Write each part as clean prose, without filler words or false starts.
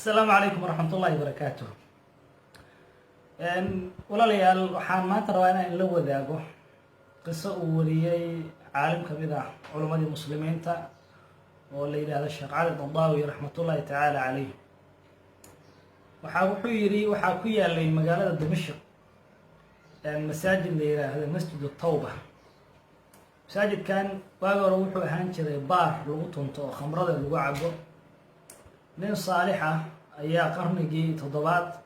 السلام عليكم ورحمة الله وبركاته. walaalayaal waxaan maanta rabaa inaan la wadaago qiso uu wariyay caalim ka mid ah culimadii muslimiinta oo la yiraahdo Sheekh Cali Dadawi raxmatullaahi ta'ala alayhi. wuxuu yiri waxa ku yaalay magaalada Dimashq masaajid la yiraahdo Masjid Tawba. masaajidkan waagi hore wuxuu ahaan jiray baar lagu tunto oo khamrada lagu cabo. nin saalix ah ayaa qarnigii 7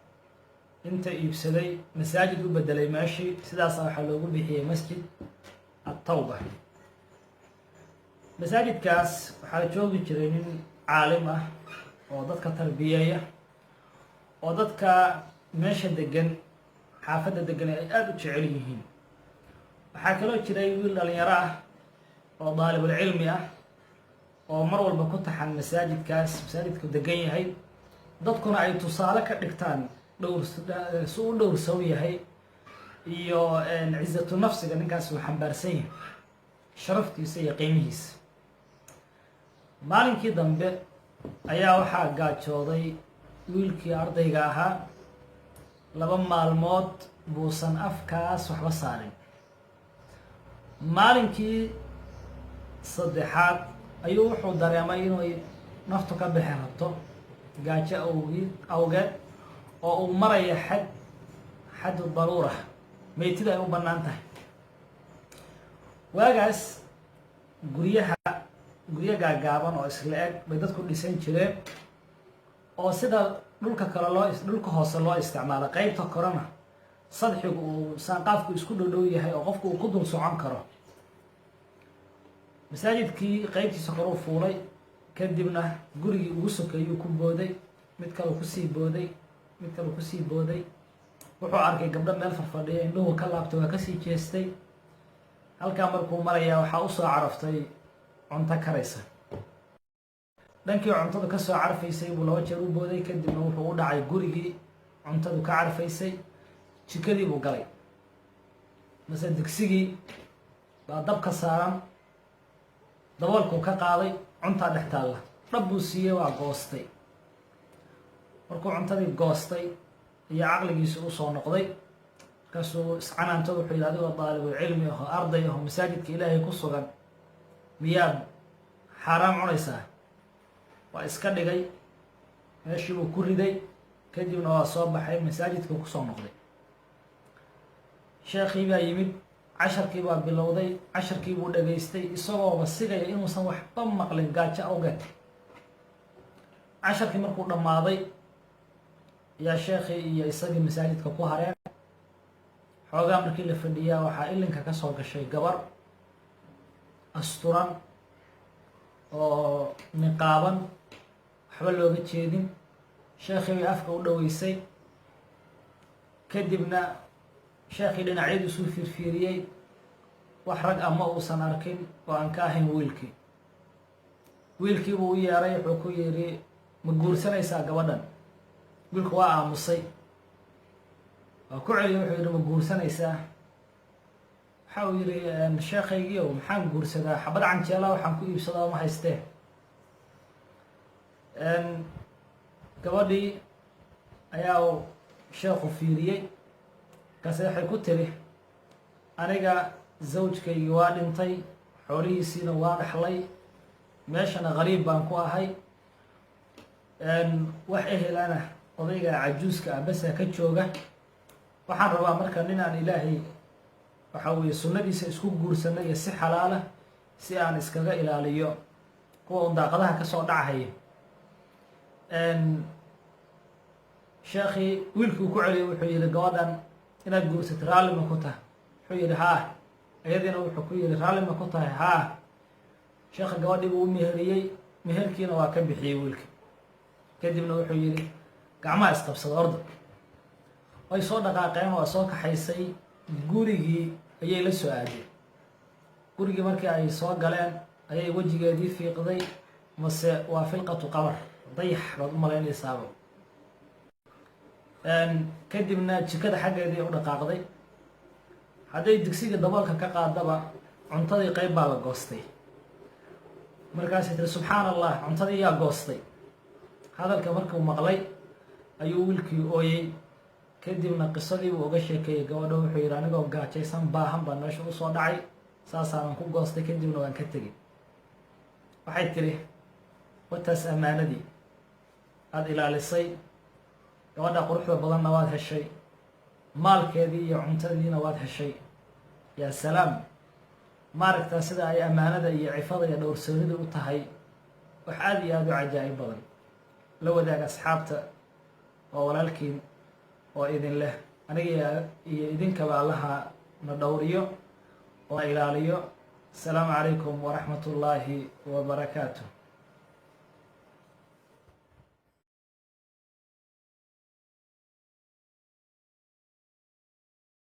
inta iibsaday masaajid u bedelay meeshii sidaas waxa loogu bixiyay Masjid Tawba. masaajidkaas waxa joogi jiray nin caalim ah oo dadka tarbiyeeya oo dadka meesha degan xaafadda degan ay aad u jecel yihiin. waxa kale oo jiray wiil dhalinyaro ah oo daalibul cilmi ah oo mar walba ku taxan masaajidku degan yahay dadkuna ay tusaale ka dhigtaan dhowrsow yahay iyo ciizatu nafsiga ninkaas uu xambaarsan yahay sharaftiisa iyo qiimihiisa. maalinkii dambe ayaa waxaa gaajooday wiilkii ardayga ahaa 2 maalmood buusan afkaas waxba saarin. maalinkii 3aad ayuu wuxuu dareemay inuu naftu ka bixi rabto gaajo awgeed oo uu maraya xad daruura meeytida ay u bannaan tahay. waagaas guryo gaagaaban oo isla eg bay dadku dhisan jireen oo sida dhulka hoose loo isticmaalo qaybta korona sadxigu uu saanqaafku isku dhow yahay oo qofku uu ku dul socon karo. masaajidkii qaybtiisa kor u fuulay kadibna gurigii ugu sokeeyuu ku booday mid kale kusii booday wuxuu arkay gabdho meel farfadhiya indhuhu ka laabtay waa kasii jeestay. halkaa markuu marayaa waxaa usoo caraftay cunto karaysa. dhankii cuntada kasoo carfaysay buu 2 jeer u booday kadibna wuxuu u dhacay gurigii cuntadu ka carfaysay jikadii buu galay mase digsigii baa dabka saaran daboolkuu ka qaaday cuntaa dhex taalla dhab buu siiyey waa goostay. markuu cuntadii goostay iyo caqligiisa u soo noqday markaasuu iscanaanto wuxuu yidhi adigoo daalibul cilmi ah oo arday ah oo masaajidka ilaahay ku sugan miyaad xaaraam cunaysaa? waa iska dhigay meeshii buu ku riday kadibna waa soo baxay masaajidkii kusoo noqday. sheekhii baa yimid casharkii baa bilowday casharkii buu dhageystay isagooba sigaya inuusan waxba maqlin gaajo awgeed. casharkii markuu dhammaaday ayaa sheekhii iyo isagii masaajidka ku hareen. xoogaa markii la fadhiyaa waxaa ilinka ka soo gashay gabar asturan oo niqaaban waxba looga jeedin. sheekhii bay afka u dhoweysay kadibna sheekhii dhinacyadu isu fiirfiiriyey wax rag ama uusan arkin oo aan ka ahayn wiilkii buu u yeeray wuxuu ku yidhi ma guursanaysaa gabadhan? wiilku waa aamusay waa ku celiyay wuxuu yidhi ma guursanaysaa? waxa uu yidhi sheekhaygiiow maxaan guursadaa xabad canjeela waxaan ku iibsadaa ma haystee. gabadhii ayaa sheekhu fiiriyey markaase waxay ku tiri aniga zawjkaygii waa dhintay xoolihiisiina waa dhaxlay meeshana qariib baan ku ahay wax ehelana odayga cajuuska ah basa ka jooga. waxaan rabaa marka ninaan ilaahay waxa weeye sunnadiisa isku guursana iyo si xalaala si aan iskaga ilaaliyo kuwa daaqadaha kasoo dhacahaya. sheekhii wiilkii ku celiyay wuxuu yidhi gabadhan inaad guursatay raalli ma ku tahay? wuxuu yidhi haa. iyadiina wuxuu ku yidhi raalli ma ku tahay? haa. sheekha gabadhii buu u meheriyey meherkiina waa ka bixiyey wiilkii. kadibna wuxuu yidhi gacmaha isqabsada orda. way soo dhaqaaqeen waa soo kaxaysay gurigii ayay la soo aadeen. gurigii markii ay soo galeen ayay wejigeedii fiiqday mase waa filqatu qabar dayax baad u malaynaysaaba. kadibna jikada xaggeedii u dhaqaaqday. hadday digsiga daboolka ka qaadaba cuntadii qayb baa la goostay. markaasay tiri subxaan allah cuntadii yaa goostay. hadalka markuu maqlay ayuu wiilkii ooyey kadibna qisadii uu uga sheekeeyey gabadha. wuxuu yidhi anigoo gaajaysan baahan baan meesha usoo dhacay, saasaanan ku goostay, kadibna waan ka tegey. waxay tidhi wataas ammaanadii aada ilaalisay, gabadha quruxda badanna waad heshay, maalkeedii iyo cuntadiina waad heshay. yaa salaam, maaragtaa sida ay ammaanada iyo cifada iyo dhowrsoonida u tahay wax aada iyo aada u cajaa'ib badan. la wadaag asxaabta oo walaalkiin oo idin leh, aniga iyo idinkaba allaha na dhowriyo oo na ilaaliyo. asalaamu calaykum waraxmat ullaahi wabarakaatuh.